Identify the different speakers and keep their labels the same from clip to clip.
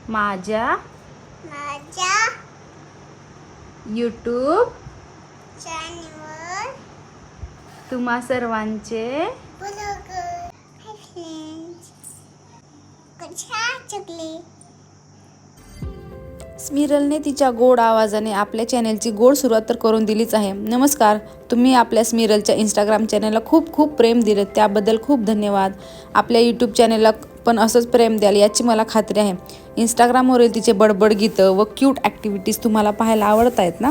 Speaker 1: माझ्या यूट्यूब
Speaker 2: चॅनलवर
Speaker 1: तुम्हा सर्वांचे स्मिरलने तिच्या गोड आवाजाने आपल्या चॅनेलची गोड सुरुवात तर करून दिलीच आहे. नमस्कार, तुम्ही आपल्या स्मिरलच्या इंस्टाग्राम चॅनलला खूप खूप प्रेम दिलं, त्याबद्दल खूप धन्यवाद. आपल्या यूट्यूब चॅनलला पण असंच प्रेम द्याल याची मला खात्री आहे. इंस्टाग्रामवरील तिचे बडबड गीतं व क्यूट ॲक्टिव्हिटीज तुम्हाला पाहायला आवडत आहेत ना.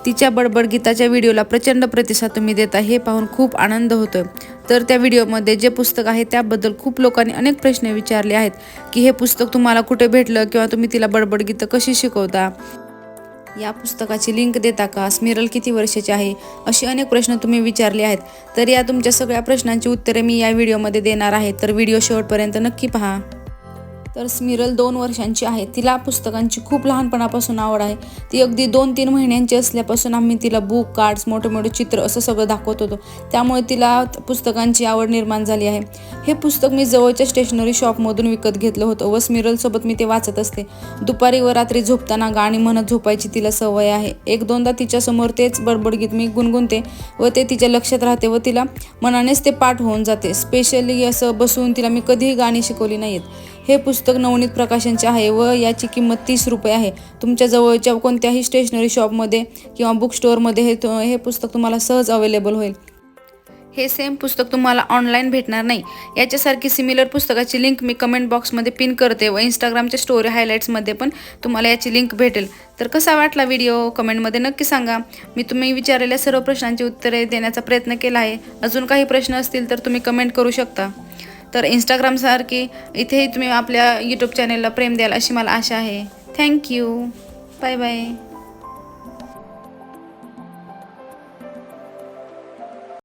Speaker 1: तिच्या बडबड गीताच्या व्हिडिओला प्रचंड प्रतिसाद तुम्ही देता, हे पाहून खूप आनंद होतो. तर त्या व्हिडिओमध्ये जे पुस्तक आहे त्याबद्दल खूप लोकांनी अनेक प्रश्न विचारले आहेत की हे पुस्तक तुम्हाला कुठे भेटलं किंवा तुम्ही तिला बडबड गीतं कशी शिकवता, या पुस्तकाची लिंक देता का, स्मिरल किती वर्षाची आहे, असे अनेक प्रश्न तुम्ही विचारले आहेत. तर या तुमच्या सगळ्या प्रश्नांची उत्तरे मी या व्हिडिओमध्ये देणार आहे, तर व्हिडिओ शेवटपर्यंत नक्की पहा. तर स्मिरल 2 वर्षांची आहे. तिला पुस्तकांची खूप लहानपणापासून आवड आहे. ती अगदी 2-3 महिन्यांची असल्यापासून आम्ही तिला बुक, कार्ड्स, मोठे मोठे चित्र असं सगळं दाखवत होतो. त्यामुळे तिला पुस्तकांची आवड निर्माण झाली आहे. हे पुस्तक मी जवळच्या स्टेशनरी शॉपमधून विकत घेतलं होतं व स्मिरलसोबत मी ते वाचत असते. दुपारी व रात्री झोपताना गाणी म्हणत झोपायची तिला सवय आहे. 1-2दा तिच्यासमोर तेच बडबड गीत मी गुणगुणते व ते तिच्या लक्षात राहते व तिला मनानेच ते पाठ होऊन जाते. स्पेशली असं बसून तिला मी कधीही गाणी शिकवली नाहीत. हे पुस्तक नवनीत प्रकाशनचे आहे व याची किंमत 30 रुपये आहे. तुमच्या जवळच्या कोणत्याही स्टेशनरी शॉपमध्ये किंवा बुक स्टोअरमध्ये हे पुस्तक तुम्हाला सहज अवेलेबल होईल. हे सेम पुस्तक तुम्हाला ऑनलाईन भेटणार नाही. याच्यासारखी सिमिलर पुस्तकाची लिंक मी कमेंट बॉक्समध्ये पिन करते व इंस्टाग्रामच्या स्टोरी हायलाईट्समध्ये पण तुम्हाला याची लिंक भेटेल. तर कसा वाटला व्हिडिओ कमेंटमध्ये नक्की सांगा. मी तुम्ही विचारलेल्या सर्व प्रश्नांची उत्तरे देण्याचा प्रयत्न केला आहे. अजून काही प्रश्न असतील तर तुम्ही कमेंट करू शकता. तर इंस्टाग्रामसारखी इथेही तुम्ही आपल्या यूट्यूब चॅनलला प्रेम द्याल अशी मला आशा आहे. थँक्यू. Bye bye.